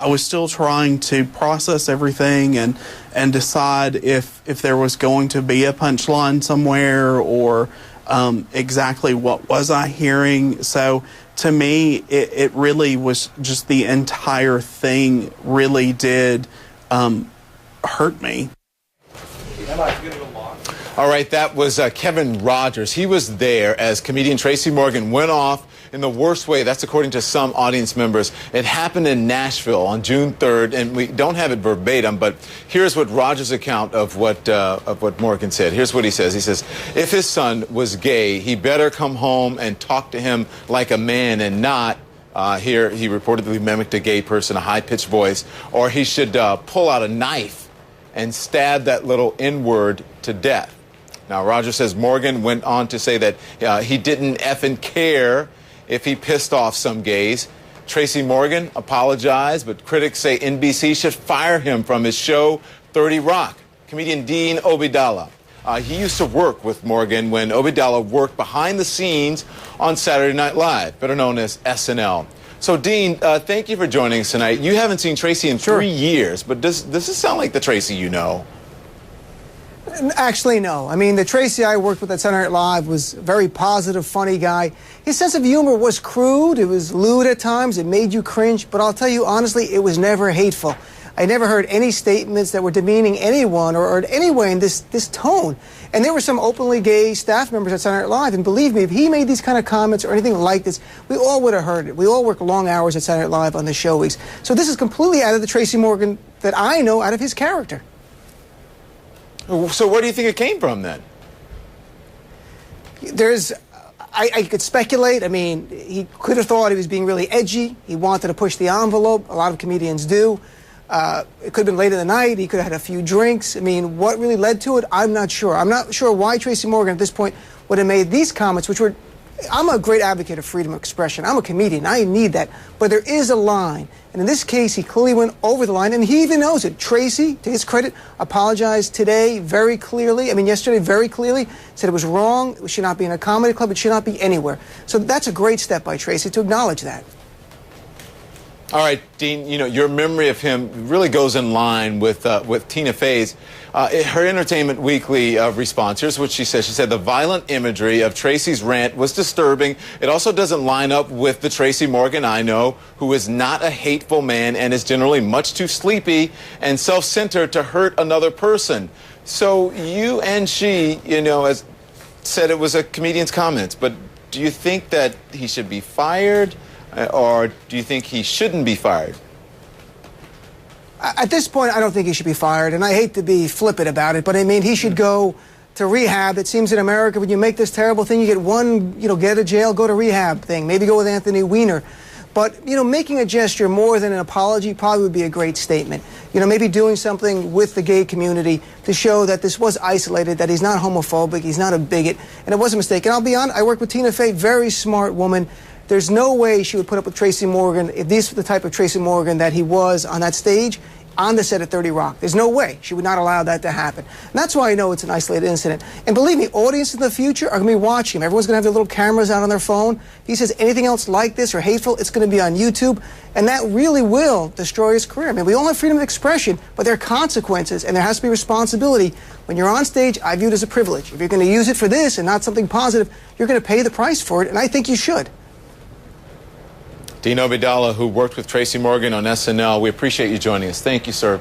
I was still trying to process everything and decide if there was going to be a punchline somewhere or exactly what was I hearing. So to me, it really was just the entire thing really did hurt me. All right, that was Kevin Rogers. He was there as comedian Tracy Morgan went off in the worst way. That's according to some audience members. It happened in Nashville on June 3rd, and we don't have it verbatim, but here's what Rogers' account of what Morgan said. Here's what he says. He says, if his son was gay, he better come home and talk to him like a man and not, here he reportedly mimicked a gay person, a high-pitched voice, or he should pull out a knife and stab that little N-word to death. Now, Rogers says Morgan went on to say that he didn't effing care if he pissed off some gays. Tracy Morgan apologized, but critics say NBC should fire him from his show 30 Rock. Comedian Dean Obeidallah. He used to work with Morgan when Obeidallah worked behind the scenes on Saturday Night Live, better known as SNL. So, Dean, thank you for joining us tonight. You haven't seen Tracy in 3 years, but does this sound like the Tracy you know? Actually, no. I mean, the Tracy I worked with at Saturday Night Live was a very positive, funny guy. His sense of humor was crude. It was lewd at times. It made you cringe. But I'll tell you, honestly, it was never hateful. I never heard any statements that were demeaning anyone or in any way in this tone. And there were some openly gay staff members at Saturday Night Live, and believe me, if he made these kind of comments or anything like this, we all would have heard it. We all work long hours at Saturday Night Live on the show weeks. So this is completely out of the Tracy Morgan that I know, out of his character. So where do you think it came from, then? I could speculate. I mean, he could have thought he was being really edgy. He wanted to push the envelope. A lot of comedians do. It could have been late in the night. He could have had a few drinks. I mean, what really led to it, I'm not sure. I'm not sure why Tracy Morgan at this point would have made these comments, which were... I'm a great advocate of freedom of expression. I'm a comedian. I need that. But there is a line. And in this case, he clearly went over the line, and he even knows it. Tracy, to his credit, apologized today very clearly. I mean, yesterday very clearly, said it was wrong. It should not be in a comedy club. It should not be anywhere. So that's a great step by Tracy to acknowledge that. All right, Dean, you know, your memory of him really goes in line with Tina Fey's. Her Entertainment Weekly response, here's what she said. She said, the violent imagery of Tracy's rant was disturbing. It also doesn't line up with the Tracy Morgan I know, who is not a hateful man and is generally much too sleepy and self-centered to hurt another person. So you and she, you know, as said it was a comedian's comments, but do you think that he should be fired? Or do you think he shouldn't be fired? At this point, I don't think he should be fired, and I hate to be flippant about it, but I mean, he should go to rehab. It seems in America, when you make this terrible thing, you get one, get out of jail, go to rehab thing. Maybe go with Anthony Weiner. But, making a gesture more than an apology probably would be a great statement. Maybe doing something with the gay community to show that this was isolated, that he's not homophobic, he's not a bigot, and it was a mistake. And I'll be honest, I worked with Tina Fey, very smart woman. There's no way she would put up with Tracy Morgan if this was the type of Tracy Morgan that he was on that stage, on the set of 30 Rock. There's no way. She would not allow that to happen. And that's why I know it's an isolated incident. And believe me, audiences in the future are going to be watching him. Everyone's going to have their little cameras out on their phone. If he says anything else like this or hateful, it's going to be on YouTube. And that really will destroy his career. I mean, we all have freedom of expression, but there are consequences, and there has to be responsibility. When you're on stage, I view it as a privilege. If you're going to use it for this and not something positive, you're going to pay the price for it, and I think you should. Dean Obeidallah, who worked with Tracy Morgan on SNL, we appreciate you joining us. Thank you, sir.